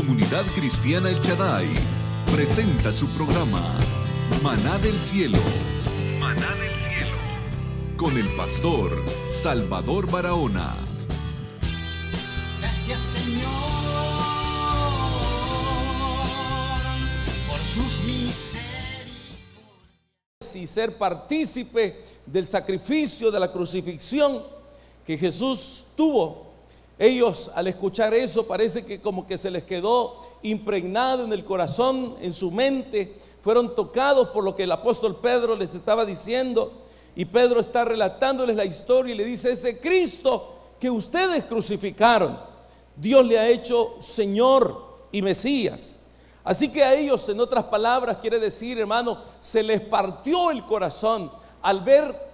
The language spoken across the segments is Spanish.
Comunidad Cristiana El Shaddai presenta su programa Maná del Cielo. Maná del Cielo. Con el pastor Salvador Barahona. Gracias, Señor, por tus misericordias. Y ser partícipe del sacrificio de la crucifixión que Jesús tuvo. Ellos, al escuchar eso, parece que como que se les quedó impregnado en el corazón, en su mente. Fueron tocados por lo que el apóstol Pedro les estaba diciendo. Y Pedro está relatándoles la historia y le dice: ese Cristo que ustedes crucificaron, Dios le ha hecho Señor y Mesías. Así que a ellos, en otras palabras, quiere decir, hermano, se les partió el corazón al ver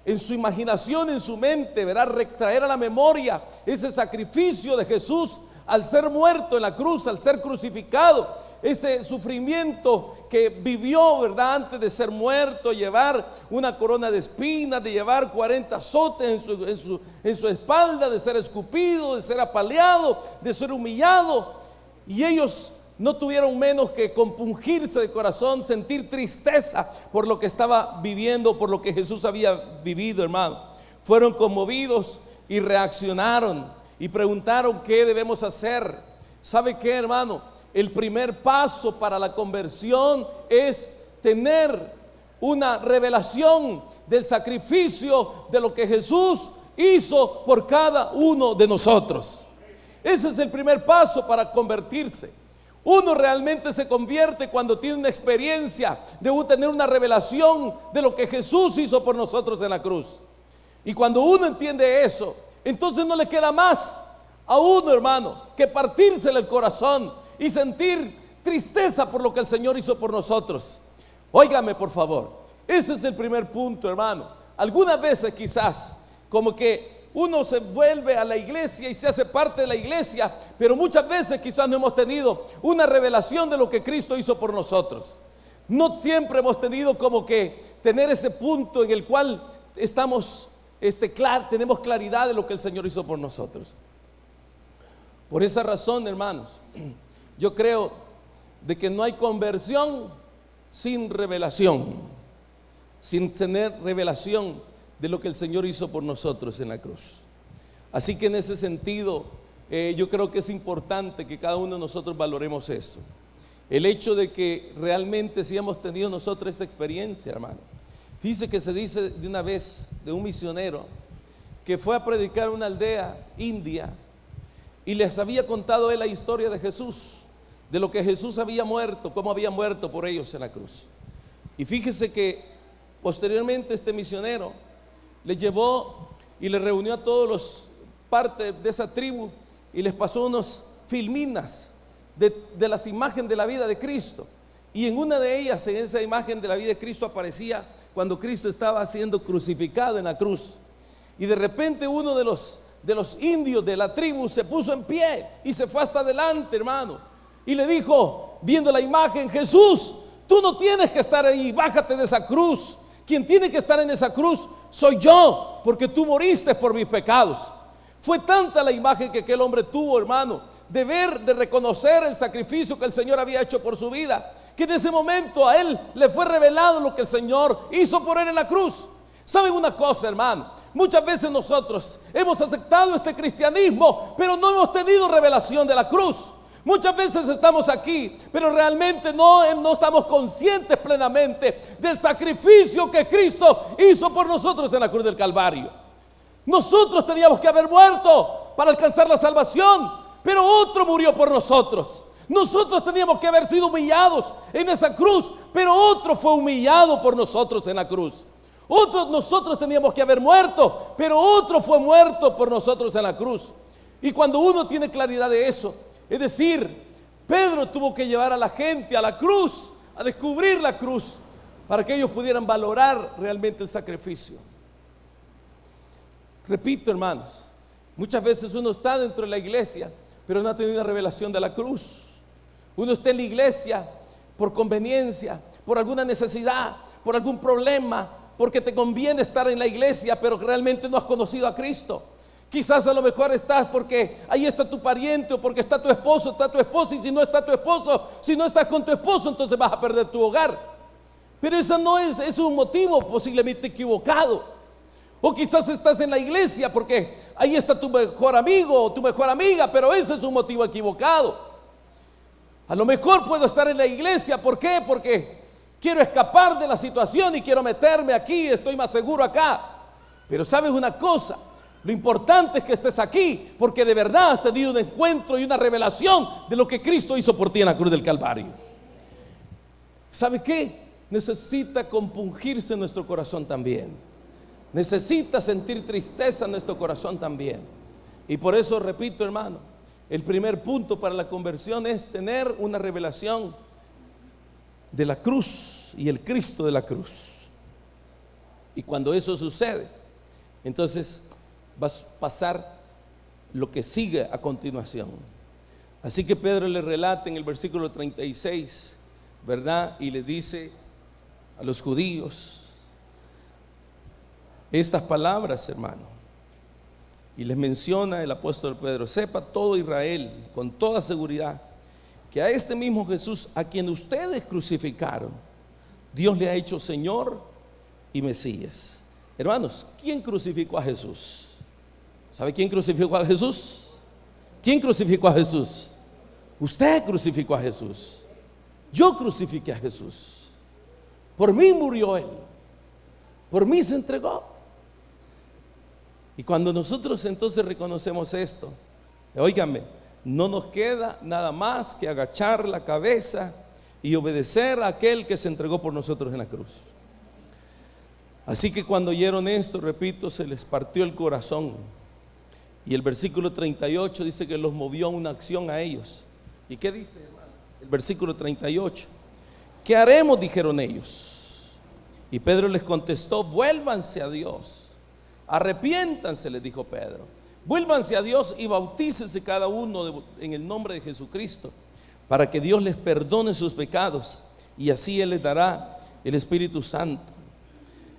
en su imaginación, en su mente, verá, retraer a la memoria ese sacrificio de Jesús al ser muerto en la cruz, al ser crucificado, ese sufrimiento que vivió, verdad, antes de ser muerto, llevar una corona de espinas, de llevar 40 azotes en su espalda, de ser escupido, de ser apaleado, de ser humillado. Y ellos no tuvieron menos que compungirse de corazón, sentir tristeza por lo que estaba viviendo, por lo que Jesús había vivido, hermano. Fueron conmovidos y reaccionaron y preguntaron: ¿qué debemos hacer? ¿Sabe qué, hermano? El primer paso para la conversión es tener una revelación del sacrificio de lo que Jesús hizo por cada uno de nosotros. Ese es el primer paso para convertirse. Uno realmente se convierte cuando tiene una experiencia de tener una revelación de lo que Jesús hizo por nosotros en la cruz. Y cuando uno entiende eso, entonces no le queda más a uno, hermano, que partírsele el corazón y sentir tristeza por lo que el Señor hizo por nosotros. Óigame, por favor, ese es el primer punto, hermano. Algunas veces quizás como que uno se vuelve a la iglesia y se hace parte de la iglesia, pero muchas veces quizás no hemos tenido una revelación de lo que Cristo hizo por nosotros. No siempre hemos tenido como que tener ese punto en el cual estamos, tenemos claridad de lo que el Señor hizo por nosotros. Por esa razón, hermanos, yo creo de que no hay conversión sin revelación, sin tener revelación de lo que el Señor hizo por nosotros en la cruz. Así que en ese sentido, yo creo que es importante que cada uno de nosotros valoremos eso. El hecho de que realmente sí hemos tenido nosotros esa experiencia, hermano. Fíjese que se dice de una vez de un misionero que fue a predicar a una aldea india y les había contado él la historia de Jesús, de lo que Jesús había muerto, cómo había muerto por ellos en la cruz. Y fíjese que posteriormente este misionero le llevó y le reunió a todos los partes de esa tribu y les pasó unos filminas de las imágenes de la vida de Cristo. Y en una de ellas, en esa imagen de la vida de Cristo, aparecía cuando Cristo estaba siendo crucificado en la cruz. Y de repente uno de los indios de la tribu se puso en pie y se fue hasta adelante, hermano, y le dijo, viendo la imagen: Jesús, tú no tienes que estar ahí, bájate de esa cruz. Quien tiene que estar en esa cruz soy yo, porque tú moriste por mis pecados. Fue tanta la imagen que aquel hombre tuvo, hermano, de ver, de reconocer el sacrificio que el Señor había hecho por su vida, que en ese momento a él le fue revelado lo que el Señor hizo por él en la cruz. ¿Saben una cosa, hermano? Muchas veces nosotros hemos aceptado este cristianismo, pero no hemos tenido revelación de la cruz. Muchas veces estamos aquí, pero realmente no estamos conscientes plenamente del sacrificio que Cristo hizo por nosotros en la cruz del Calvario. Nosotros teníamos que haber muerto para alcanzar la salvación, pero otro murió por nosotros. Nosotros teníamos que haber sido humillados en esa cruz, pero otro fue humillado por nosotros en la cruz. Nosotros teníamos que haber muerto, pero otro fue muerto por nosotros en la cruz. Y cuando uno tiene claridad de eso, es decir, Pedro tuvo que llevar a la gente a la cruz, a descubrir la cruz, para que ellos pudieran valorar realmente el sacrificio. Repito, hermanos, muchas veces uno está dentro de la iglesia, pero no ha tenido una revelación de la cruz. Uno está en la iglesia por conveniencia, por alguna necesidad, por algún problema, porque te conviene estar en la iglesia, pero realmente no has conocido a Cristo. Quizás a lo mejor estás porque ahí está tu pariente, o porque está tu esposa, y si no está tu esposo, si no estás con tu esposo, entonces vas a perder tu hogar. Pero eso no es un motivo posiblemente equivocado. O quizás estás en la iglesia porque ahí está tu mejor amigo o tu mejor amiga, pero ese es un motivo equivocado. A lo mejor puedo estar en la iglesia, ¿por qué? Porque quiero escapar de la situación y quiero meterme aquí, estoy más seguro acá. Pero ¿sabes una cosa? Lo importante es que estés aquí, porque de verdad has tenido un encuentro y una revelación de lo que Cristo hizo por ti en la cruz del Calvario. ¿Sabe qué? Necesita compungirse nuestro corazón también. Necesita sentir tristeza en nuestro corazón también. Y por eso repito, hermano, el primer punto para la conversión es tener una revelación de la cruz y el Cristo de la cruz. Y cuando eso sucede, entonces va a pasar lo que sigue a continuación. Así que Pedro le relata en el versículo 36, ¿verdad? Y le dice a los judíos estas palabras, hermano. Y les menciona el apóstol Pedro: sepa todo Israel con toda seguridad que a este mismo Jesús, a quien ustedes crucificaron, Dios le ha hecho Señor y Mesías. Hermanos, ¿quién crucificó a Jesús? ¿Sabe quién crucificó a Jesús? ¿Quién crucificó a Jesús? Usted crucificó a Jesús. Yo crucifiqué a Jesús. Por mí murió Él. Por mí se entregó. Y cuando nosotros entonces reconocemos esto, óigame, no nos queda nada más que agachar la cabeza y obedecer a aquel que se entregó por nosotros en la cruz. Así que cuando oyeron esto, repito, se les partió el corazón. Y el versículo 38 dice que los movió a una acción a ellos. ¿Y qué dice, hermano? El versículo 38: ¿qué haremos?, dijeron ellos. Y Pedro les contestó: vuélvanse a Dios, arrepiéntanse, les dijo Pedro, vuélvanse a Dios y bautícense cada uno en el nombre de Jesucristo, para que Dios les perdone sus pecados, y así Él les dará el Espíritu Santo.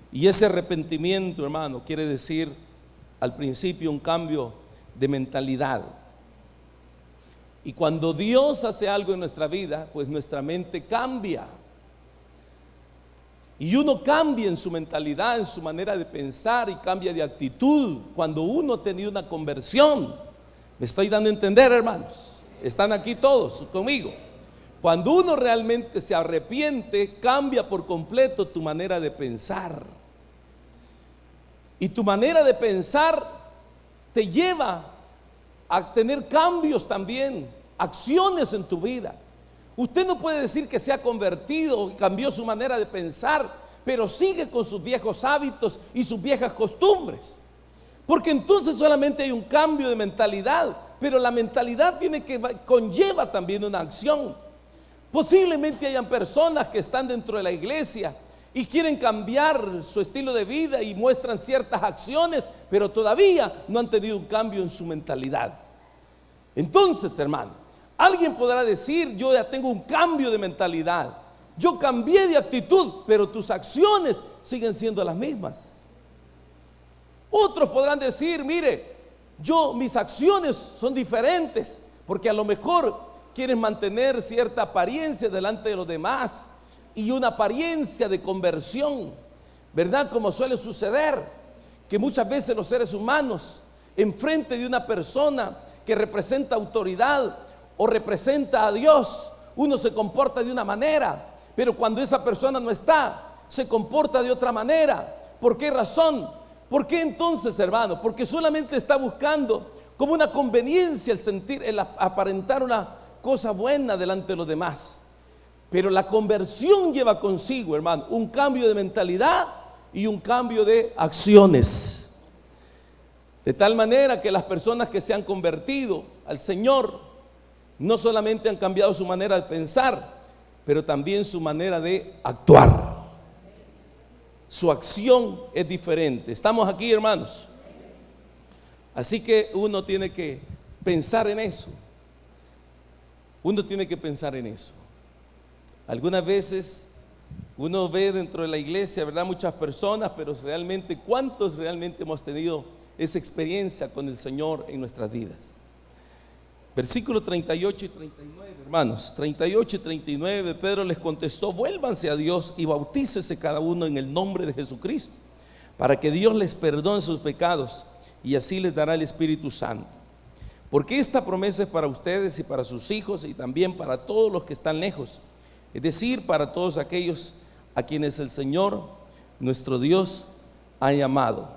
Y ese arrepentimiento, hermano, quiere decir al principio un cambio de mentalidad. Y cuando Dios hace algo en nuestra vida, pues nuestra mente cambia. Y uno cambia en su mentalidad, en su manera de pensar, y cambia de actitud cuando uno ha tenido una conversión. ¿Me estoy dando a entender, hermanos? Están aquí todos conmigo. Cuando uno realmente se arrepiente, cambia por completo tu manera de pensar. Y tu manera de pensar te lleva a tener cambios también, acciones en tu vida. Usted no puede decir que se ha convertido y cambió su manera de pensar, pero sigue con sus viejos hábitos y sus viejas costumbres. Porque entonces solamente hay un cambio de mentalidad, pero la mentalidad conlleva también una acción. Posiblemente hayan personas que están dentro de la iglesia y quieren cambiar su estilo de vida y muestran ciertas acciones, pero todavía no han tenido un cambio en su mentalidad. Entonces, hermano, alguien podrá decir: yo ya tengo un cambio de mentalidad, yo cambié de actitud, pero tus acciones siguen siendo las mismas. Otros podrán decir: mire, mis acciones son diferentes, porque a lo mejor quieren mantener cierta apariencia delante de los demás, y una apariencia de conversión, ¿verdad? Como suele suceder, que muchas veces los seres humanos, enfrente de una persona que representa autoridad o representa a Dios, uno se comporta de una manera, pero cuando esa persona no está, se comporta de otra manera. ¿Por qué razón? ¿Por qué entonces, hermano? Porque solamente está buscando como una conveniencia el aparentar una cosa buena delante de los demás. Pero la conversión lleva consigo, hermano, un cambio de mentalidad y un cambio de acciones. De tal manera que las personas que se han convertido al Señor no solamente han cambiado su manera de pensar, pero también su manera de actuar. Su acción es diferente. ¿Estamos aquí, hermanos? Así que uno tiene que pensar en eso. Uno tiene que pensar en eso. Algunas veces uno ve dentro de la iglesia, ¿verdad?, muchas personas, pero realmente, ¿cuántos realmente hemos tenido esa experiencia con el Señor en nuestras vidas. Versículos 38 y 39, hermanos, 38 y 39, Pedro les contestó: vuélvanse a Dios y bautícese cada uno en el nombre de Jesucristo, para que Dios les perdone sus pecados, y así les dará el Espíritu Santo. Porque esta promesa es para ustedes y para sus hijos, y también para todos los que están lejos, es decir, para todos aquellos a quienes el Señor, nuestro Dios, ha llamado.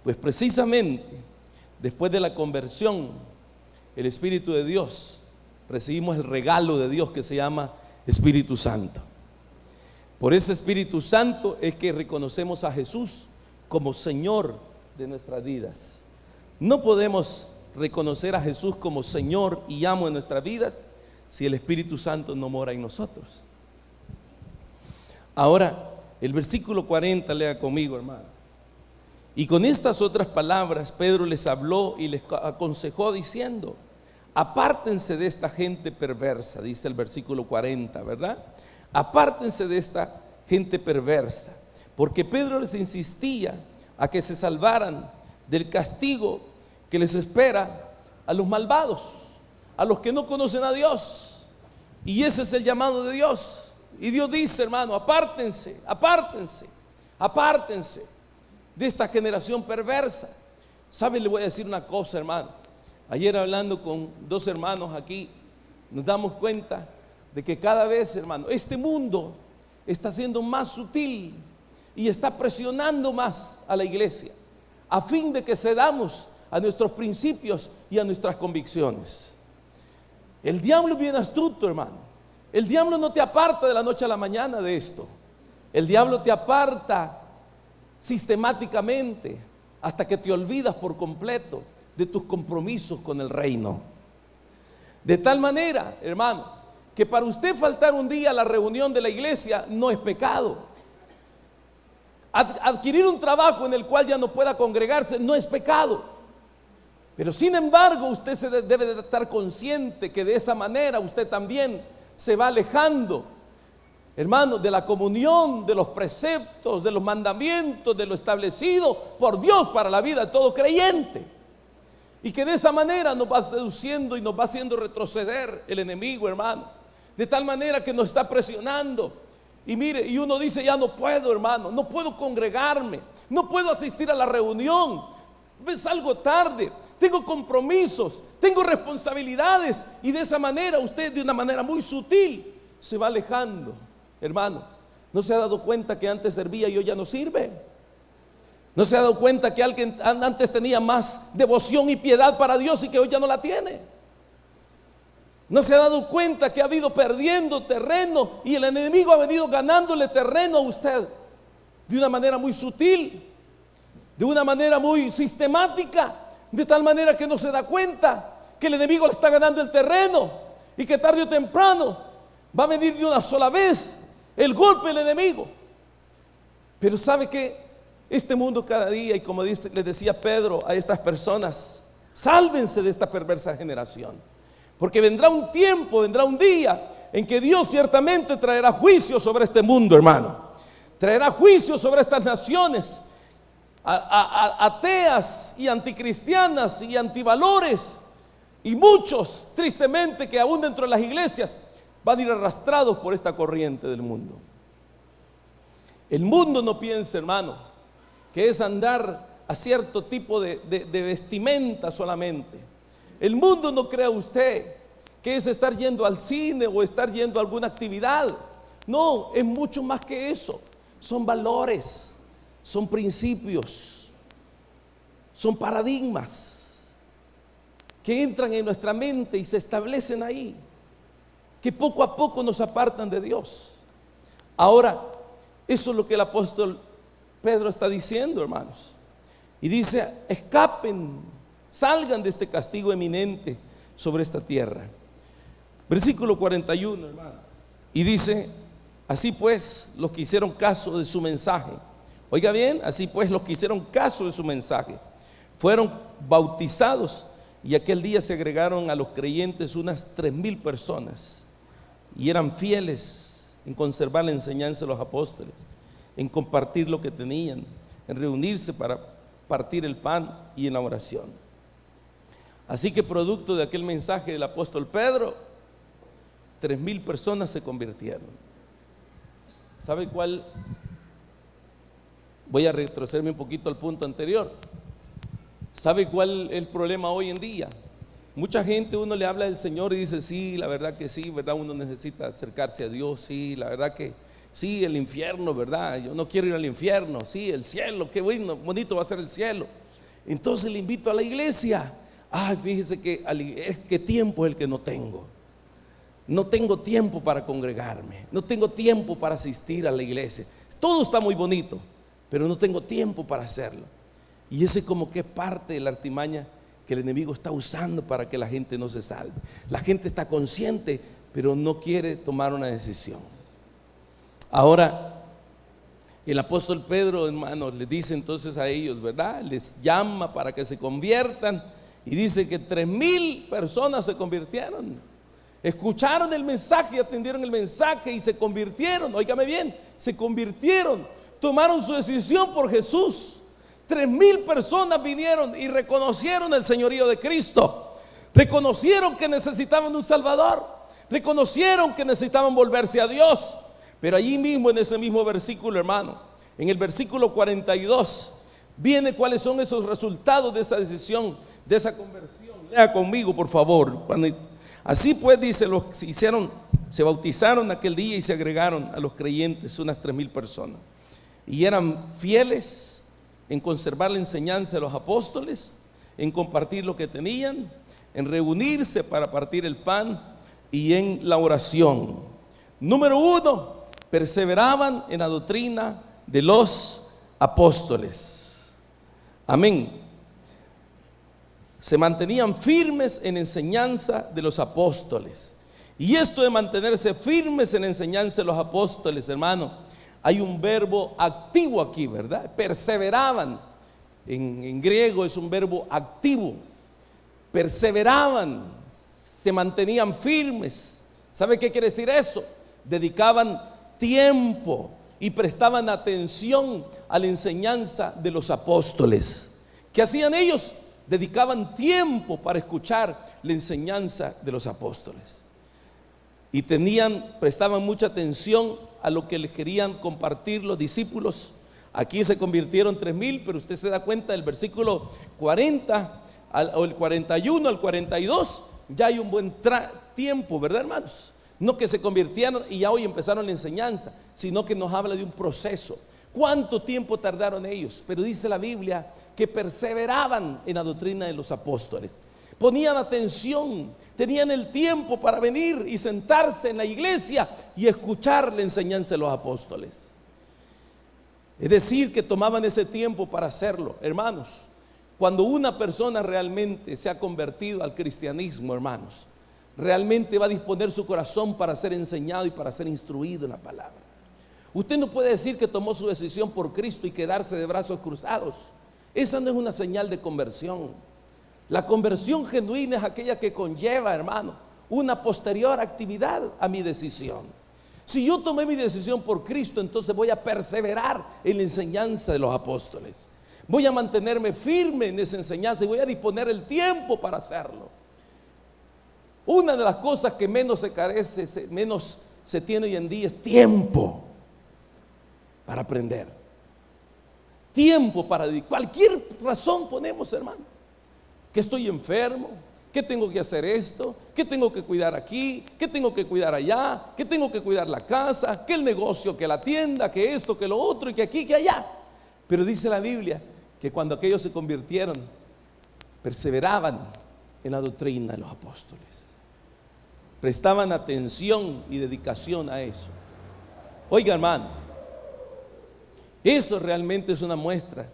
Pues precisamente después de la conversión, el Espíritu de Dios, recibimos el regalo de Dios que se llama Espíritu Santo. Por ese Espíritu Santo es que reconocemos a Jesús como Señor de nuestras vidas. No podemos reconocer a Jesús como Señor y amo de nuestras vidas si el Espíritu Santo no mora en nosotros. Ahora, el versículo 40, lea conmigo, hermano. Y con estas otras palabras Pedro les habló y les aconsejó diciendo: apártense de esta gente perversa, dice el versículo 40, ¿verdad? Apártense de esta gente perversa, porque Pedro les insistía a que se salvaran del castigo que les espera a los malvados, a los que no conocen a Dios. Y ese es el llamado de Dios. Y Dios dice, hermano, apártense, apártense, apártense de esta generación perversa. ¿Sabe? Le voy a decir una cosa, hermano. Ayer hablando con dos hermanos aquí, nos damos cuenta de que cada vez, hermano, este mundo está siendo más sutil y está presionando más a la iglesia a fin de que cedamos a nuestros principios y a nuestras convicciones. El diablo es bien astuto, hermano. El diablo no te aparta de la noche a la mañana de esto. El diablo te aparta sistemáticamente hasta que te olvidas por completo de tus compromisos con el reino. De tal manera, hermano, que para usted faltar un día a la reunión de la iglesia no es pecado. Adquirir un trabajo en el cual ya no pueda congregarse no es pecado. Pero sin embargo, usted debe de estar consciente que de esa manera usted también se va alejando, hermano, de la comunión, de los preceptos, de los mandamientos, de lo establecido por Dios para la vida de todo creyente. Y que de esa manera nos va seduciendo y nos va haciendo retroceder el enemigo, hermano. De tal manera que nos está presionando. Y mire, y uno dice: ya no puedo, hermano, no puedo congregarme, no puedo asistir a la reunión, salgo tarde, tengo compromisos, tengo responsabilidades. Y de esa manera usted, de una manera muy sutil, se va alejando. Hermano, ¿no se ha dado cuenta que antes servía y hoy ya no sirve? ¿No se ha dado cuenta que alguien antes tenía más devoción y piedad para Dios y que hoy ya no la tiene? ¿No se ha dado cuenta que ha ido perdiendo terreno y el enemigo ha venido ganándole terreno a usted de una manera muy sutil, de una manera muy sistemática, de tal manera que no se da cuenta que el enemigo le está ganando el terreno y que tarde o temprano va a venir de una sola vez el golpe del enemigo? Pero ¿sabe qué? Este mundo cada día, y como les decía Pedro a estas personas, sálvense de esta perversa generación, porque vendrá un tiempo, vendrá un día en que Dios ciertamente traerá juicio sobre este mundo, hermano. Traerá juicio sobre estas naciones ateas y anticristianas y antivalores, y muchos, tristemente, que aún dentro de las iglesias van a ir arrastrados por esta corriente del mundo. El mundo no piensa, hermano, que es andar a cierto tipo de vestimenta solamente. El mundo no crea usted que es estar yendo al cine o estar yendo a alguna actividad. No, es mucho más que eso. Son valores, son principios, son paradigmas que entran en nuestra mente y se establecen ahí, que poco a poco nos apartan de Dios. Ahora, eso es lo que el apóstol Pedro está diciendo, hermanos. Y dice: escapen, salgan de este castigo eminente sobre esta tierra. Versículo 41, hermano. Y dice: así pues, los que hicieron caso de su mensaje, oiga bien, así pues, los que hicieron caso de su mensaje fueron bautizados, y aquel día se agregaron a los creyentes unas 3,000 personas, y eran fieles en conservar la enseñanza de los apóstoles, en compartir lo que tenían, en reunirse para partir el pan y en la oración. Así que producto de aquel mensaje del apóstol Pedro, 3,000 personas se convirtieron. ¿Sabe cuál? Voy a retrocederme un poquito al punto anterior. ¿Sabe cuál es el problema hoy en día? Mucha gente, uno le habla del Señor y dice, sí, la verdad que sí, ¿verdad? Uno necesita acercarse a Dios, sí, la verdad que sí, el infierno, ¿verdad? Yo no quiero ir al infierno, sí, el cielo, qué bueno, bonito va a ser el cielo. Entonces le invito a la iglesia. Ay, fíjese que tiempo es el que no tengo. No tengo tiempo para congregarme, no tengo tiempo para asistir a la iglesia. Todo está muy bonito, pero no tengo tiempo para hacerlo. Y ese como que es parte de la artimaña que el enemigo está usando para que la gente no se salve. La gente está consciente, pero no quiere tomar una decisión. Ahora, el apóstol Pedro, hermanos, les dice entonces a ellos, ¿verdad? Les llama para que se conviertan y dice que 3,000 personas se convirtieron. Escucharon el mensaje, atendieron el mensaje y se convirtieron. Óigame bien, se convirtieron, tomaron su decisión por Jesús. 3,000 personas vinieron y reconocieron el señorío de Cristo. Reconocieron que necesitaban un Salvador. Reconocieron que necesitaban volverse a Dios. Pero allí mismo, en ese mismo versículo, hermano, en el versículo 42, viene cuáles son esos resultados de esa decisión, de esa conversión. Lea conmigo, por favor. Así pues, dice, se bautizaron aquel día y se agregaron a los creyentes unas 3,000 personas. Y eran fieles en conservar la enseñanza de los apóstoles, en compartir lo que tenían, en reunirse para partir el pan y en la oración. Número 1, perseveraban en la doctrina de los apóstoles. Amén. Se mantenían firmes en enseñanza de los apóstoles. Y esto de mantenerse firmes en enseñanza de los apóstoles, hermano, hay un verbo activo aquí, ¿verdad? Perseveraban. En griego es un verbo activo. Perseveraban, se mantenían firmes. ¿Sabe qué quiere decir eso? Dedicaban tiempo y prestaban atención a la enseñanza de los apóstoles. ¿Qué hacían ellos? Dedicaban tiempo para escuchar la enseñanza de los apóstoles. Y prestaban mucha atención a lo que les querían compartir los discípulos. Aquí se convirtieron 3,000, pero usted se da cuenta del versículo 40 o el 41 al 42, ya hay un buen tiempo, ¿verdad, hermanos? No que se convirtieron y ya hoy empezaron la enseñanza, sino que nos habla de un proceso. ¿Cuánto tiempo tardaron ellos? Pero dice la Biblia que perseveraban en la doctrina de los apóstoles. Ponían atención, tenían el tiempo para venir y sentarse en la iglesia y escuchar la enseñanza de los apóstoles. Es decir, que tomaban ese tiempo para hacerlo. Hermanos, cuando una persona realmente se ha convertido al cristianismo, hermanos, realmente va a disponer su corazón para ser enseñado y para ser instruido en la palabra. Usted no puede decir que tomó su decisión por Cristo y quedarse de brazos cruzados. Esa no es una señal de conversión. La conversión genuina es aquella que conlleva, hermano, una posterior actividad a mi decisión. Si yo tomé mi decisión por Cristo, entonces voy a perseverar en la enseñanza de los apóstoles. Voy a mantenerme firme en esa enseñanza y voy a disponer el tiempo para hacerlo. Una de las cosas que menos se carece, menos se tiene hoy en día es tiempo para aprender. Tiempo para cualquier razón ponemos, hermano. Que estoy enfermo, que tengo que hacer esto, que tengo que cuidar aquí, que tengo que cuidar allá, que tengo que cuidar la casa, que el negocio, que la tienda, que esto, que lo otro, y que aquí, que allá. Pero dice la Biblia que cuando aquellos se convirtieron, perseveraban en la doctrina de los apóstoles. Prestaban atención y dedicación a eso. Oiga, hermano, eso realmente es una muestra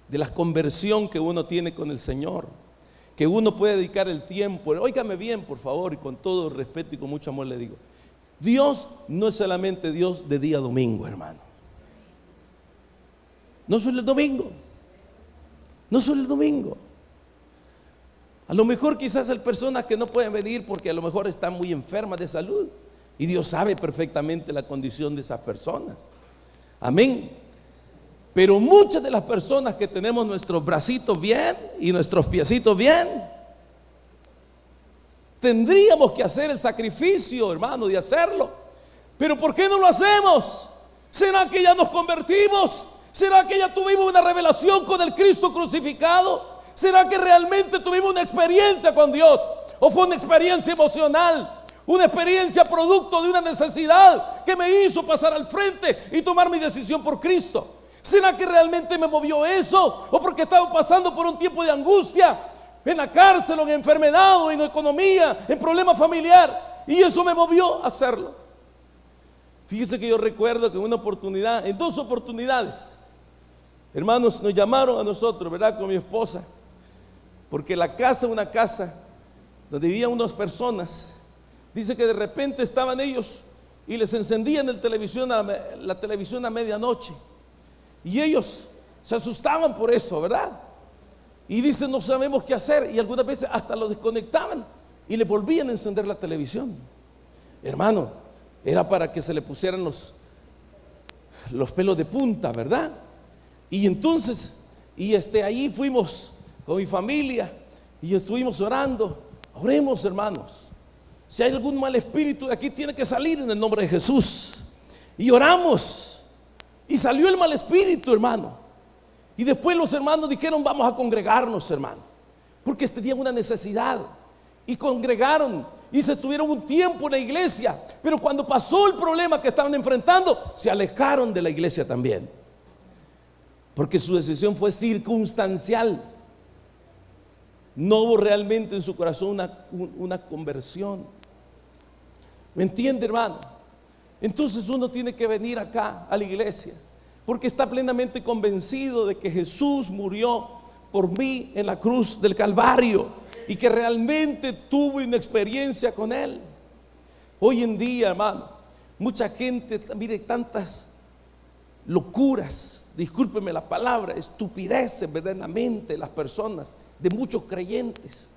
de la conversión que uno tiene con el Señor, que uno puede dedicar el tiempo. Óigame bien, por favor, y con todo respeto y con mucho amor le digo, Dios no es solamente Dios de día domingo, hermano. No solo el domingo, no solo el domingo. A lo mejor quizás hay personas que no pueden venir porque a lo mejor están muy enfermas de salud, y Dios sabe perfectamente la condición de esas personas. Amén. Pero muchas de las personas que tenemos nuestros bracitos bien y nuestros piecitos bien, tendríamos que hacer el sacrificio, hermano, de hacerlo. Pero ¿por qué no lo hacemos? ¿Será que ya nos convertimos? ¿Será que ya tuvimos una revelación con el Cristo crucificado? ¿Será que realmente tuvimos una experiencia con Dios? ¿O fue una experiencia emocional? Una experiencia producto de una necesidad que me hizo pasar al frente y tomar mi decisión por Cristo. ¿Será que realmente me movió eso? ¿O porque estaba pasando por un tiempo de angustia, en la cárcel, o en enfermedad, o en economía, en problema familiar, y eso me movió a hacerlo? Fíjese que yo recuerdo que en una oportunidad, en 2 oportunidades, hermanos, nos llamaron a nosotros, ¿verdad?, con mi esposa, porque la casa, una casa donde vivían unas personas, dice que de repente estaban ellos y les encendían la televisión a medianoche, y ellos se asustaban por eso, ¿verdad? Y dicen, no sabemos qué hacer, y algunas veces hasta lo desconectaban y le volvían a encender la televisión. Hermano, era para que se le pusieran los pelos de punta, ¿verdad? Y entonces, ahí fuimos con mi familia y estuvimos orando. Oremos, hermanos. Si hay algún mal espíritu de aquí, tiene que salir en el nombre de Jesús. Y oramos, y salió el mal espíritu, hermano. Y después los hermanos dijeron, vamos a congregarnos, hermano, porque tenían una necesidad. Y congregaron y se estuvieron un tiempo en la iglesia. Pero cuando pasó el problema que estaban enfrentando, se alejaron de la iglesia también, porque su decisión fue circunstancial. No hubo realmente en su corazón una conversión. ¿Me entiende, hermano? Entonces uno tiene que venir acá a la iglesia porque está plenamente convencido de que Jesús murió por mí en la cruz del Calvario y que realmente tuve una experiencia con Él. Hoy en día, hermano, mucha gente, mire, tantas locuras, discúlpeme la palabra, estupideces, ¿verdad?, en la mente de las personas, de muchos creyentes.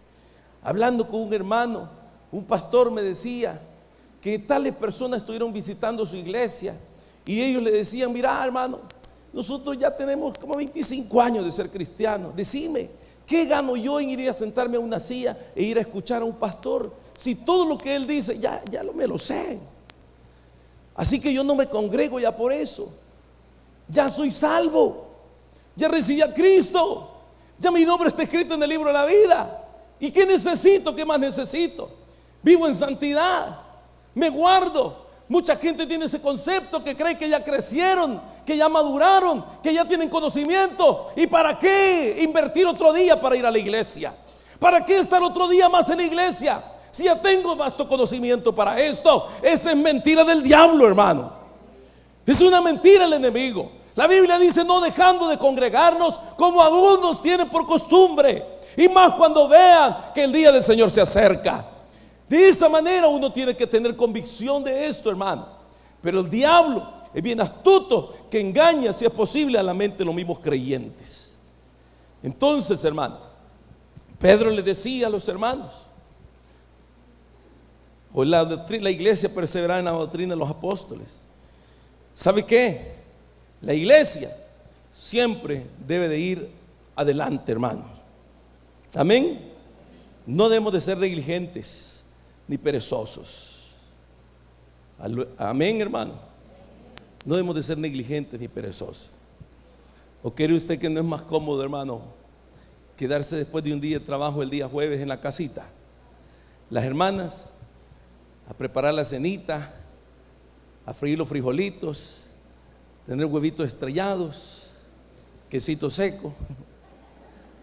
Hablando con un hermano, un pastor me decía que tales personas estuvieron visitando su iglesia y ellos le decían, mira, hermano, nosotros ya tenemos como 25 años de ser cristianos. Decime, ¿qué gano yo en ir a sentarme a una silla e ir a escuchar a un pastor? Si todo lo que él dice ya me lo sé. Así que yo no me congrego ya por eso. Ya soy salvo, ya recibí a Cristo, ya mi nombre está escrito en el libro de la vida. ¿Y qué necesito? ¿Qué más necesito? Vivo en santidad, me guardo. Mucha gente tiene ese concepto que cree que ya crecieron, que ya maduraron, que ya tienen conocimiento. ¿Y para qué invertir otro día para ir a la iglesia? ¿Para qué estar otro día más en la iglesia? Si ya tengo vasto conocimiento para esto. Esa es mentira del diablo, hermano. Es una mentira del enemigo. La Biblia dice, no dejando de congregarnos como algunos tienen por costumbre, y más cuando vean que el día del Señor se acerca. De esa manera uno tiene que tener convicción de esto, hermano. Pero el diablo es bien astuto, que engaña, si es posible, a la mente de los mismos creyentes. Entonces, hermano, Pedro le decía a los hermanos, o la iglesia perseverará en la doctrina de los apóstoles. ¿Sabe qué? La iglesia siempre debe de ir adelante, hermanos. Amén. No debemos de ser negligentes ni perezosos. Amén, hermano. No debemos de ser negligentes ni perezosos. ¿O quiere usted que no es más cómodo, hermano, quedarse después de un día de trabajo el día jueves en la casita? Las hermanas a preparar la cenita, a freír los frijolitos, tener huevitos estrellados, quesito seco,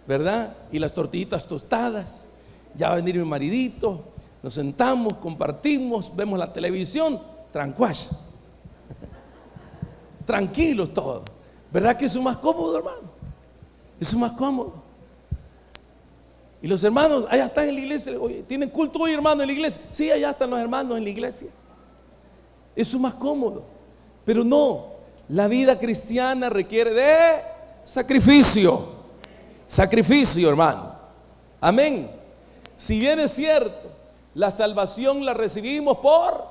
¿verdad? Y las tortillitas tostadas. Ya va a venir mi maridito, nos sentamos, compartimos, vemos la televisión, tranquash, tranquilos todos. ¿Verdad que eso es más cómodo, hermano? Eso es más cómodo. Y los hermanos allá están en la iglesia. Oye, ¿tienen culto hoy, hermano, en la iglesia? Sí, allá están los hermanos en la iglesia. Eso es más cómodo. Pero no, la vida cristiana requiere de sacrificio. Sacrificio, hermano. Amén. Si bien es cierto, la salvación la recibimos por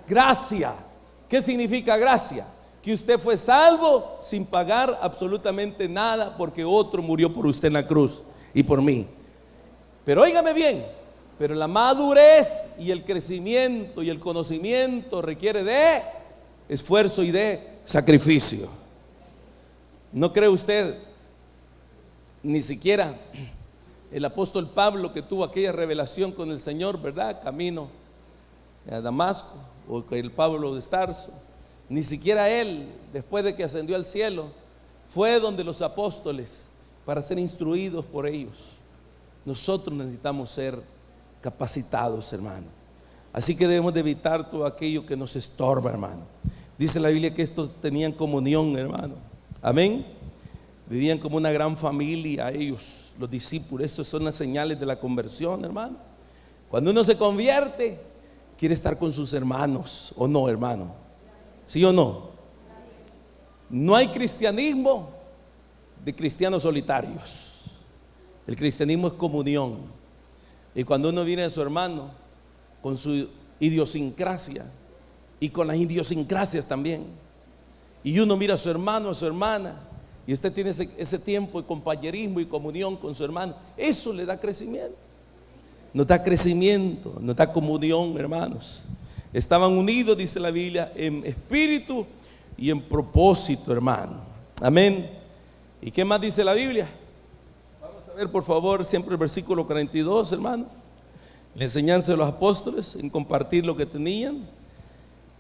gracia. ¿Qué significa gracia? Que usted fue salvo sin pagar absolutamente nada, porque otro murió por usted en la cruz y por mí. Pero óigame bien, pero la madurez y el crecimiento y el conocimiento requiere de esfuerzo y de sacrificio. ¿No cree usted? Ni siquiera el apóstol Pablo, que tuvo aquella revelación con el Señor, ¿verdad? Camino a Damasco, o el Pablo de Tarso, ni siquiera él, después de que ascendió al cielo, fue donde los apóstoles para ser instruidos por ellos. Nosotros necesitamos ser capacitados, hermano. Así que debemos de evitar todo aquello que nos estorba, hermano. Dice la Biblia que estos tenían comunión, hermano. Amén. Vivían como una gran familia ellos, los discípulos. Estas son las señales de la conversión, hermano. Cuando uno se convierte, quiere estar con sus hermanos, ¿o no, hermano? ¿Sí o no? No hay cristianismo de cristianos solitarios. El cristianismo es comunión. Y cuando uno viene a su hermano con su idiosincrasia y con las idiosincrasias también, y uno mira a su hermano, a su hermana, y usted tiene ese tiempo de compañerismo y comunión con su hermano, eso le da crecimiento. Nos da crecimiento, nos da comunión, hermanos. Estaban unidos, dice la Biblia, en espíritu y en propósito, hermano. Amén. ¿Y qué más dice la Biblia? Vamos a ver, por favor, siempre el versículo 42, hermano. La enseñanza de los apóstoles en compartir lo que tenían,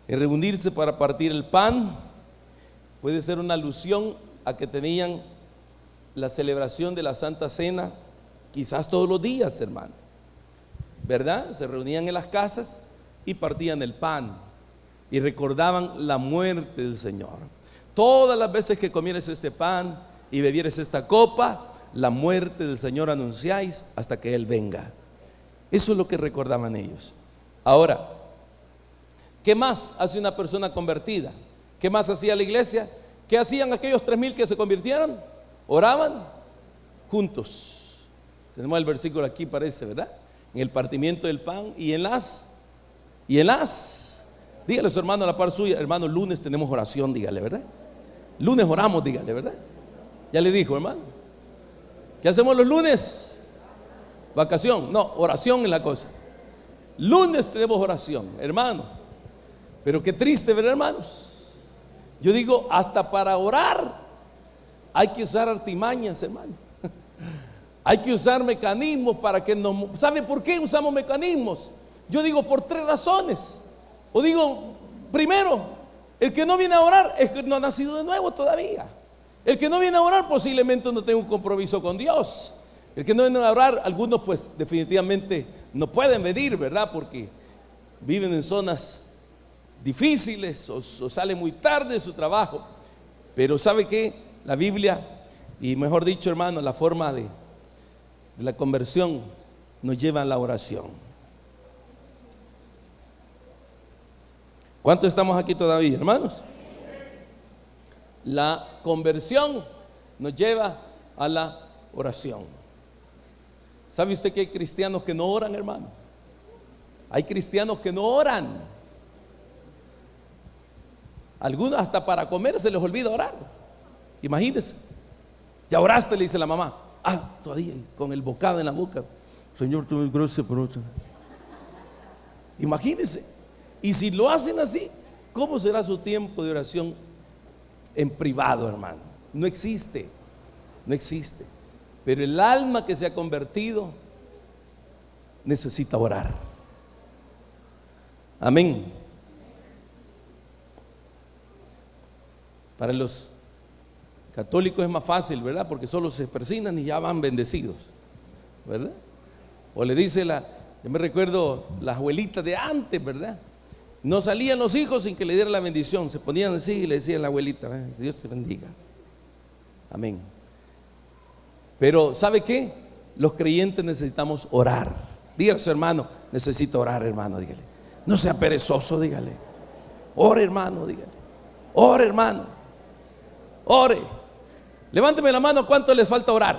en reunirse para partir el pan. Puede ser una alusión a que tenían la celebración de la Santa Cena quizás todos los días, hermano, ¿verdad? Se reunían en las casas y partían el pan y recordaban la muerte del Señor. Todas las veces que comieres este pan y bebieres esta copa, la muerte del Señor anunciáis hasta que Él venga. Eso es lo que recordaban ellos. Ahora, ¿qué más hace una persona convertida? ¿Qué más hacía la iglesia? ¿Qué hacían aquellos 3,000 que se convirtieron? Oraban juntos. Tenemos el versículo aquí, parece, ¿verdad? En el partimiento del pan y en las, dígale a su hermano a la par suya, hermano, lunes tenemos oración, dígale, ¿verdad? Lunes oramos, dígale, ¿verdad? Ya le dijo, hermano. ¿Qué hacemos los lunes? Vacación, no, oración es la cosa. Lunes tenemos oración, hermano. Pero qué triste, ¿verdad, hermanos? Yo digo, hasta para orar hay que usar artimañas, hermano. Hay que usar mecanismos para que nos... ¿Sabe por qué usamos mecanismos? Yo digo por 3 razones. O digo, primero, el que no viene a orar es que no ha nacido de nuevo todavía. El que no viene a orar posiblemente no tenga un compromiso con Dios. El que no viene a orar, algunos pues definitivamente no pueden venir, ¿verdad? Porque viven en zonas difíciles o salen muy tarde de su trabajo. Pero ¿sabe qué? La Biblia, y mejor dicho, hermano, la forma de la conversión nos lleva a la oración. ¿Cuántos estamos aquí todavía, hermanos? La conversión nos lleva a la oración. ¿Sabe usted que hay cristianos que no oran, hermano? Hay cristianos que no oran. Algunos hasta para comer se les olvida orar. Imagínense. Ya oraste, le dice la mamá. Ah, todavía con el bocado en la boca. Señor, tú eres gracias por otro. Imagínense. Y si lo hacen así, ¿cómo será su tiempo de oración en privado, hermano? No existe. No existe. Pero el alma que se ha convertido necesita orar. Amén. Para los católicos es más fácil, ¿verdad? Porque solo se persignan y ya van bendecidos, ¿verdad? O le dice yo me recuerdo las abuelitas de antes, ¿verdad? No salían los hijos sin que le diera la bendición. Se ponían así y le decían a la abuelita, Dios te bendiga. Amén. Pero ¿sabe qué? Los creyentes necesitamos orar. Dígale a su hermano, necesito orar, hermano, dígale. No sea perezoso, dígale. Ore, hermano, dígale. Ore, hermano. Ore. Levánteme la mano, ¿cuánto les falta orar?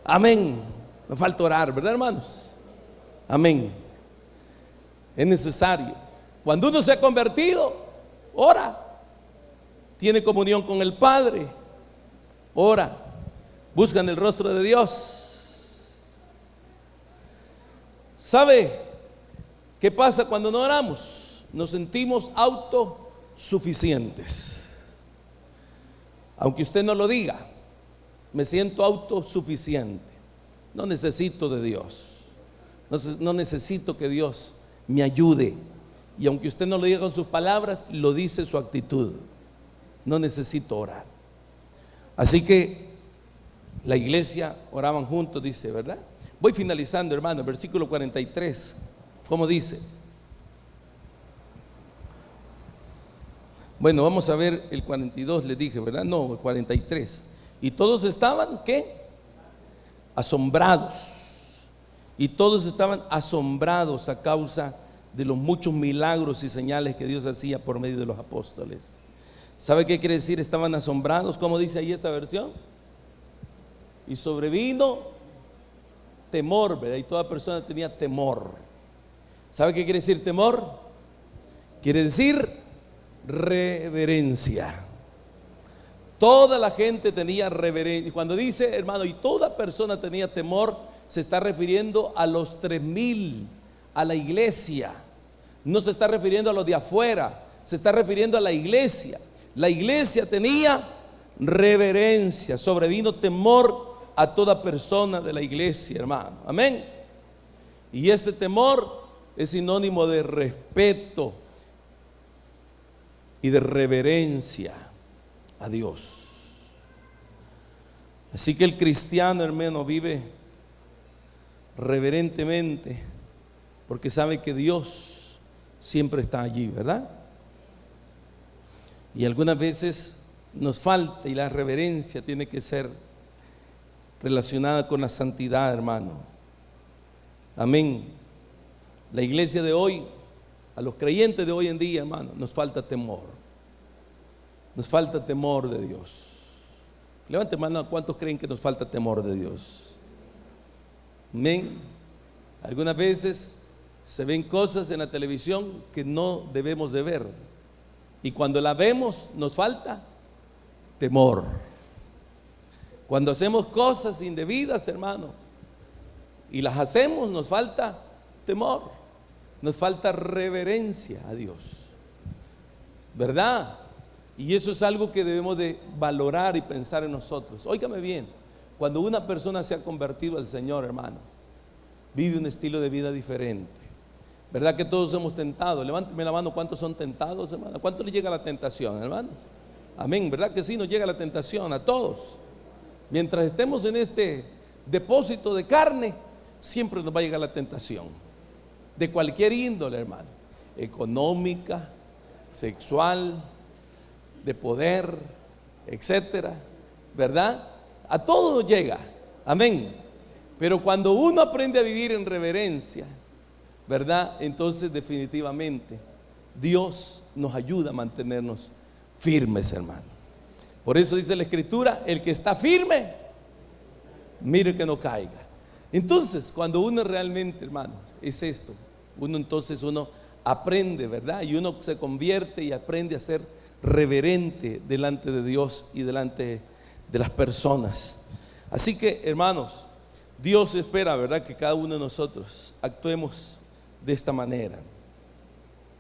Amén. Nos falta orar, ¿verdad, hermanos? Amén. Es necesario. Cuando uno se ha convertido, ora. Tiene comunión con el Padre, ora. Buscan el rostro de Dios. ¿Sabe qué pasa cuando no oramos? Nos sentimos autosuficientes. Aunque usted no lo diga, me siento autosuficiente. No necesito de Dios. No necesito que Dios me ayude. Y aunque usted no lo diga con sus palabras, lo dice su actitud. No necesito orar. Así que la iglesia oraban juntos, dice, ¿verdad? Voy finalizando, hermano, versículo 43. ¿Cómo dice? Bueno, vamos a ver el 42, le dije, ¿verdad? No, el 43. Y todos estaban, ¿qué? Asombrados. Y todos estaban asombrados a causa de los muchos milagros y señales que Dios hacía por medio de los apóstoles. ¿Sabe qué quiere decir? Estaban asombrados. ¿Cómo dice ahí esa versión? Y sobrevino temor, ¿verdad? Y toda persona tenía temor. ¿Sabe qué quiere decir temor? Quiere decir reverencia. Toda la gente tenía reverencia. Y cuando dice, hermano, y toda persona tenía temor, se está refiriendo a los 3,000, a la iglesia. No se está refiriendo a los de afuera, se está refiriendo a la iglesia. La iglesia tenía reverencia, sobrevino temor a toda persona de la iglesia, hermano. Amén. Y este temor es sinónimo de respeto y de reverencia a Dios. Así que el cristiano, hermano, vive reverentemente porque sabe que Dios siempre está allí, ¿verdad? Y algunas veces nos falta, y la reverencia tiene que ser relacionada con la santidad, hermano. Amén. La iglesia de hoy, a los creyentes de hoy en día, hermano, nos falta temor. Nos falta temor de Dios. Levante mano, ¿cuántos creen que nos falta temor de Dios? Amén. Algunas veces se ven cosas en la televisión que no debemos de ver. Y cuando la vemos, nos falta temor. Cuando hacemos cosas indebidas, hermano, y las hacemos, nos falta temor. Nos falta reverencia a Dios, ¿verdad? Y eso es algo que debemos de valorar y pensar en nosotros. Óigame bien, cuando una persona se ha convertido al Señor, hermano, vive un estilo de vida diferente. ¿Verdad que todos hemos tentado? Levánteme la mano, ¿cuántos son tentados, hermano? ¿Cuánto le llega la tentación, hermanos? Amén, ¿verdad que sí nos llega la tentación a todos? Mientras estemos en este depósito de carne, siempre nos va a llegar la tentación. De cualquier índole, hermano. Económica, sexual, de poder, etcétera, ¿verdad? A todo nos llega, amén. Pero cuando uno aprende a vivir en reverencia, ¿verdad? Entonces definitivamente Dios nos ayuda a mantenernos firmes, hermano. Por eso dice la Escritura, el que está firme, mire que no caiga. Entonces, cuando uno realmente, hermanos, es esto, uno aprende, ¿verdad? Y uno se convierte y aprende a ser reverente delante de Dios y delante de las personas. Así que, hermanos, Dios espera, ¿verdad?, que cada uno de nosotros actuemos de esta manera,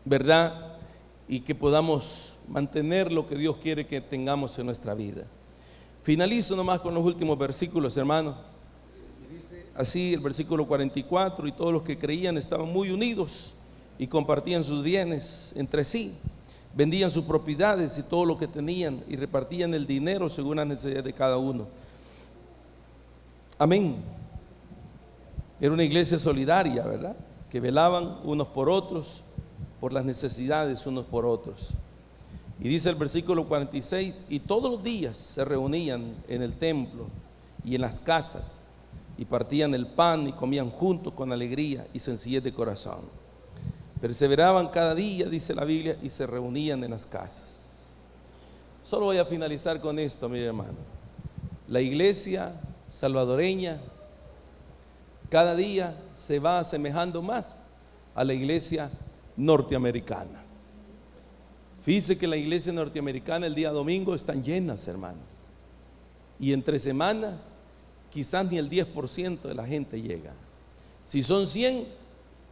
¿verdad? Y que podamos mantener lo que Dios quiere que tengamos en nuestra vida. Finalizo nomás con los últimos versículos, hermano. Dice así el versículo 44: y todos los que creían estaban muy unidos y compartían sus bienes entre sí, vendían sus propiedades y todo lo que tenían y repartían el dinero según la necesidad de cada uno. Amén. Era una iglesia solidaria, ¿verdad?, que velaban unos por otros, por las necesidades unos por otros. Y dice el versículo 46: y todos los días se reunían en el templo y en las casas, y partían el pan y comían juntos con alegría y sencillez de corazón. Perseveraban cada día, dice la Biblia, y se reunían en las casas. Solo voy a finalizar con esto, mi hermano. La iglesia salvadoreña cada día se va asemejando más a la iglesia norteamericana. Fíjese que la iglesia norteamericana el día domingo están llenas, hermano. Y entre semanas quizás ni el 10% de la gente llega. Si son 100,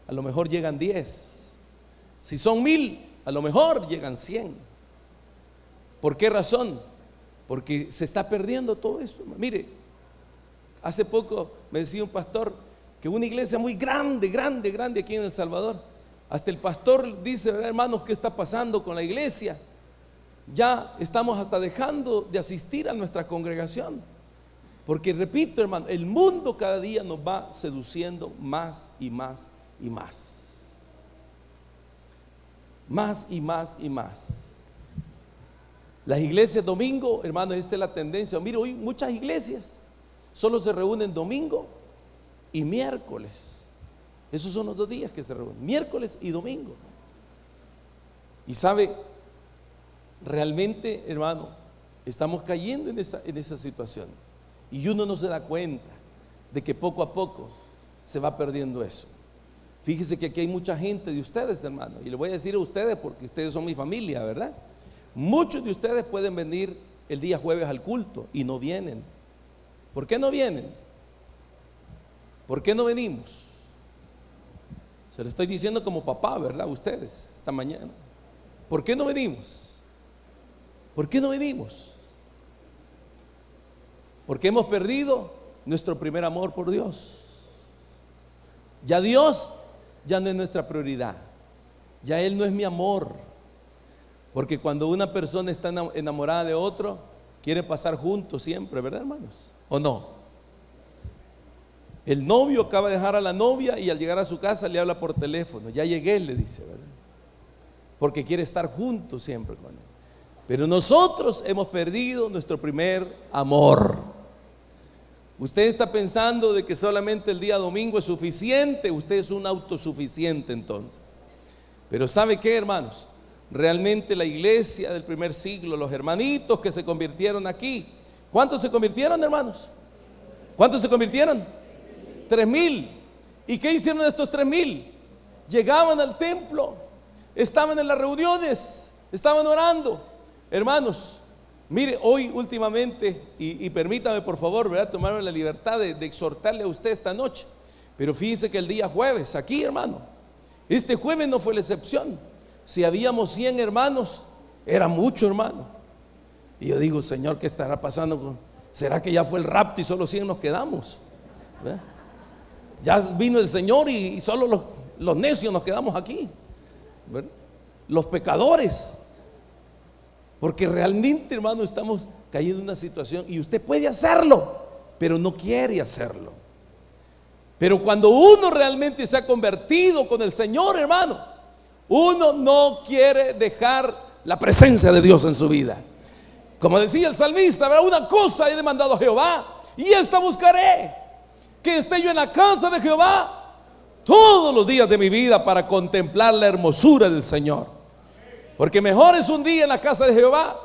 a lo mejor llegan 10. Si son 1000, a lo mejor llegan 100. ¿Por qué razón? Porque se está perdiendo todo eso. Mire, hace poco me decía un pastor que una iglesia muy grande aquí en El Salvador, hasta el pastor dice, hermanos, ¿qué está pasando con la iglesia? Ya estamos hasta dejando de asistir a nuestra congregación. Porque repito, hermano, el mundo cada día nos va seduciendo más y más y más. Más y más y más. Las iglesias domingo, hermano, esta es la tendencia. Mire, hoy muchas iglesias solo se reúnen domingo y miércoles. Esos son los 2 días que se reúnen, miércoles y domingo. Y sabe, realmente, hermano, estamos cayendo en esa situación. Y uno no se da cuenta de que poco a poco se va perdiendo eso. Fíjese que aquí hay mucha gente de ustedes, hermano, y le voy a decir a ustedes porque ustedes son mi familia, ¿verdad? Muchos de ustedes pueden venir el día jueves al culto y no vienen. ¿Por qué no vienen? ¿Por qué no venimos? Se lo estoy diciendo como papá, ¿verdad? Ustedes, esta mañana. ¿Por qué no venimos? ¿Por qué no venimos? Porque hemos perdido nuestro primer amor por Dios. Ya Dios ya no es nuestra prioridad. Ya Él no es mi amor. Porque cuando una persona está enamorada de otro, quiere pasar juntos siempre, ¿verdad, hermanos? ¿O no? El novio acaba de dejar a la novia y al llegar a su casa le habla por teléfono. Ya llegué, le dice, ¿verdad? Porque quiere estar juntos siempre con él. Pero nosotros hemos perdido nuestro primer amor. Usted está pensando de que solamente el día domingo es suficiente. Usted es un autosuficiente entonces. Pero ¿sabe qué, hermanos? Realmente la iglesia del primer siglo, los hermanitos que se convirtieron aquí, ¿cuántos se convirtieron, hermanos? ¿Cuántos se convirtieron? 3,000. ¿Y qué hicieron estos 3,000? Llegaban al templo, estaban en las reuniones, estaban orando. Hermanos, mire, hoy últimamente, y permítame por favor, ¿verdad?, tomarme la libertad de exhortarle a usted esta noche. Pero fíjese que el día jueves, aquí, hermano, este jueves no fue la excepción. Si habíamos 100 hermanos, era mucho, hermano. Y yo digo, Señor, ¿qué estará pasando? ¿Será que ya fue el rapto y solo 100 nos quedamos? ¿Verdad? Ya vino el Señor y solo los necios nos quedamos aquí, ¿verdad? Los pecadores. Porque realmente, hermano, estamos cayendo en una situación y usted puede hacerlo, pero no quiere hacerlo. Pero cuando uno realmente se ha convertido con el Señor, hermano, uno no quiere dejar la presencia de Dios en su vida. Como decía el salmista, ¿verdad? Una cosa he demandado a Jehová y esta buscaré, que esté yo en la casa de Jehová todos los días de mi vida para contemplar la hermosura del Señor. Porque mejor es un día en la casa de Jehová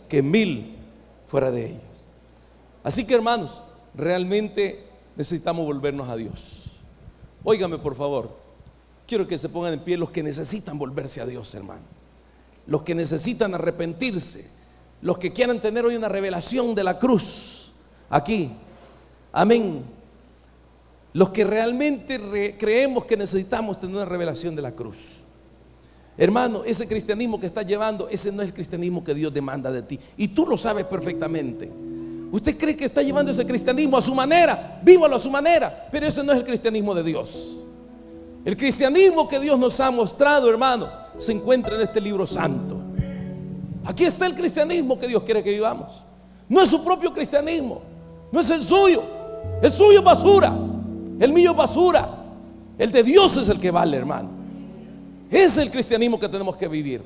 que 1000 fuera de ellos. Así que, hermanos, realmente necesitamos volvernos a Dios. Óigame, por favor. Quiero que se pongan en pie los que necesitan volverse a Dios, hermano. Los que necesitan arrepentirse. Los que quieran tener hoy una revelación de la cruz. Aquí. Amén. Los que realmente creemos que necesitamos tener una revelación de la cruz. Hermano, ese cristianismo que estás llevando, ese no es el cristianismo que Dios demanda de ti. Y tú lo sabes perfectamente. Usted cree que está llevando ese cristianismo a su manera. Vívalo a su manera. Pero ese no es el cristianismo de Dios. El cristianismo que Dios nos ha mostrado, hermano, se encuentra en este libro santo. Aquí está el cristianismo que Dios quiere que vivamos. No es su propio cristianismo, no es el suyo. El suyo es basura, el mío es basura. El de Dios es el que vale, hermano. Ese es el cristianismo que tenemos que vivir.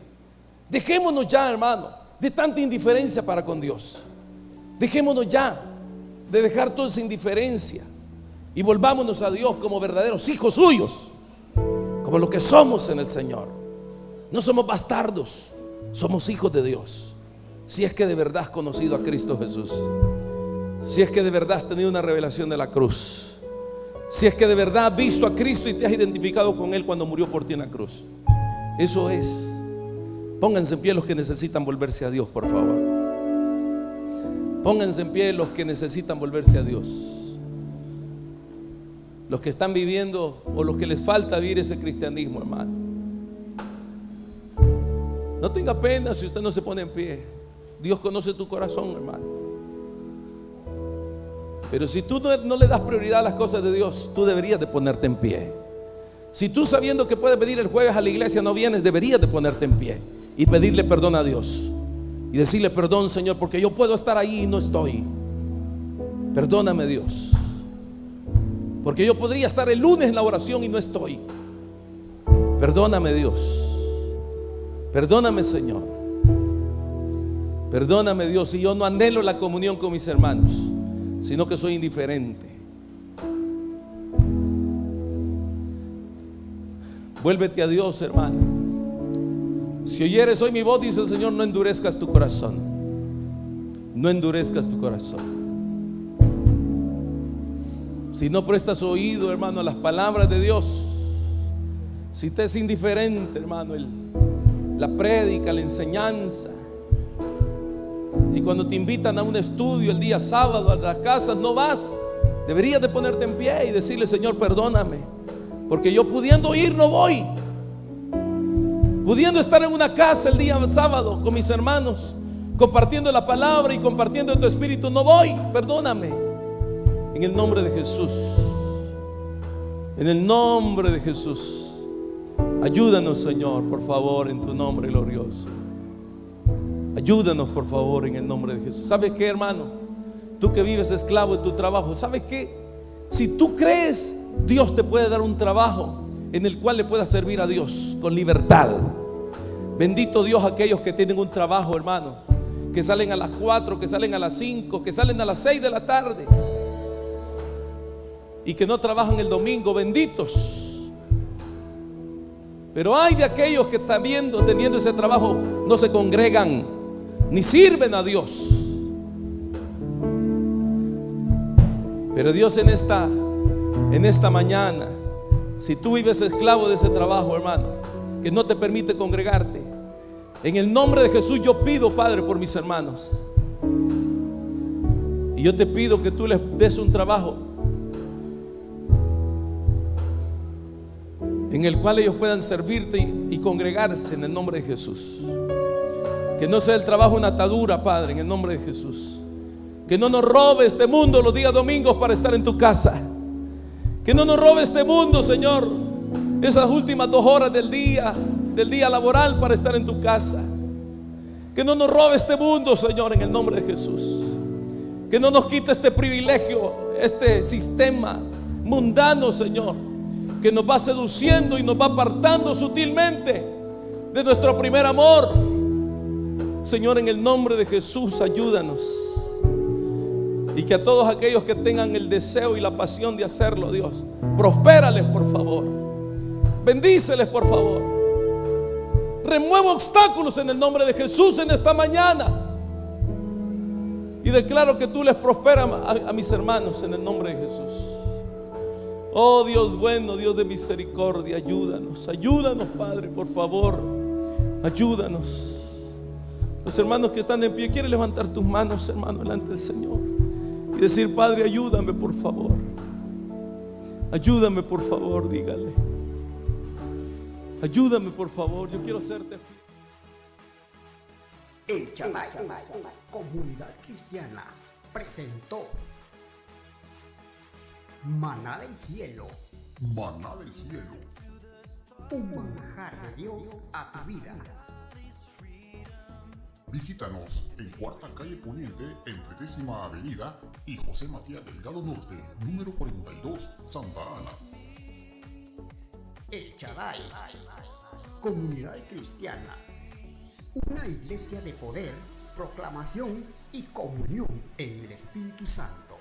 Dejémonos ya, hermano, de tanta indiferencia para con Dios. Dejémonos ya de dejar toda esa indiferencia y volvámonos a Dios como verdaderos hijos suyos, como lo que somos en el Señor. No somos bastardos, somos hijos de Dios. Si es que de verdad has conocido a Cristo Jesús, si es que de verdad has tenido una revelación de la cruz, si es que de verdad has visto a Cristo y te has identificado con Él cuando murió por ti en la cruz. Eso es. Pónganse en pie los que necesitan volverse a Dios, por favor. Pónganse en pie los que necesitan volverse a Dios. Los que están viviendo o los que les falta vivir ese cristianismo, hermano. No tenga pena si usted no se pone en pie. Dios conoce tu corazón, hermano. Pero si tú no le das prioridad a las cosas de Dios, tú deberías de ponerte en pie. Si tú, sabiendo que puedes venir el jueves a la iglesia, no vienes, deberías de ponerte en pie y pedirle perdón a Dios y decirle: perdón, Señor, porque yo puedo estar ahí y no estoy. Perdóname, Dios, porque yo podría estar el lunes en la oración y no estoy. Perdóname, Dios. Perdóname, Señor. Perdóname, Dios, si yo no anhelo la comunión con mis hermanos, sino que soy indiferente. Vuélvete a Dios, hermano. Si oyeres hoy mi voz, dice el Señor, no endurezcas tu corazón. No endurezcas tu corazón. Si no prestas oído, hermano, a las palabras de Dios, si te es indiferente, hermano, la prédica, la enseñanza, si cuando te invitan a un estudio el día sábado a las casas no vas, deberías de ponerte en pie y decirle: Señor, perdóname, porque yo pudiendo ir no voy. Pudiendo estar en una casa el día sábado con mis hermanos, compartiendo la palabra y compartiendo tu espíritu, no voy. Perdóname. En el nombre de Jesús. En el nombre de Jesús. Ayúdanos, Señor, por favor, en tu nombre glorioso. Ayúdanos, por favor, en el nombre de Jesús. ¿Sabes qué, hermano? Tú que vives esclavo de tu trabajo, ¿sabes qué? Si tú crees, Dios te puede dar un trabajo en el cual le puedas servir a Dios con libertad. Bendito Dios, aquellos que tienen un trabajo, hermano, que salen a las 4, que salen a las 5, que salen a las 6 de la tarde y que no trabajan el domingo. Benditos. Pero hay de aquellos que teniendo ese trabajo, no se congregan ni sirven a Dios. Pero Dios en esta mañana, si tú vives esclavo de ese trabajo, hermano, que no te permite congregarte, en el nombre de Jesús yo pido, Padre, por mis hermanos, y yo te pido que tú les des un trabajo en el cual ellos puedan servirte y congregarse en el nombre de Jesús. Que no sea el trabajo una atadura, Padre, en el nombre de Jesús. Que no nos robe este mundo los días domingos para estar en tu casa. Que no nos robe este mundo, Señor, esas últimas 2 horas del día laboral para estar en tu casa. Que no nos robe este mundo, Señor, en el nombre de Jesús. Que no nos quite este privilegio, este sistema mundano, Señor, que nos va seduciendo y nos va apartando sutilmente de nuestro primer amor. Señor, en el nombre de Jesús, ayúdanos. Y que a todos aquellos que tengan el deseo y la pasión de hacerlo, Dios, prospérales, por favor. Bendíceles, por favor. Remueva obstáculos en el nombre de Jesús en esta mañana. Y declaro que tú les prosperas a mis hermanos en el nombre de Jesús. Oh Dios bueno, Dios de misericordia, ayúdanos, ayúdanos, Padre, por favor, ayúdanos. Los hermanos que están en pie, ¿quieren levantar tus manos, hermano, delante del Señor y decir: Padre, ayúdame, por favor? Ayúdame, por favor, dígale. Ayúdame, por favor, yo quiero serte fiel. El Chaday, Comunidad Cristiana, presentó Maná del Cielo. Maná del Cielo. Un manjar de Dios a tu vida. Visítanos en Cuarta Calle Poniente, entre 10ª Avenida y José Matías Delgado Norte, número 42, Santa Ana. El Chaday, Comunidad Cristiana. Una iglesia de poder, proclamación y comunión en el Espíritu Santo.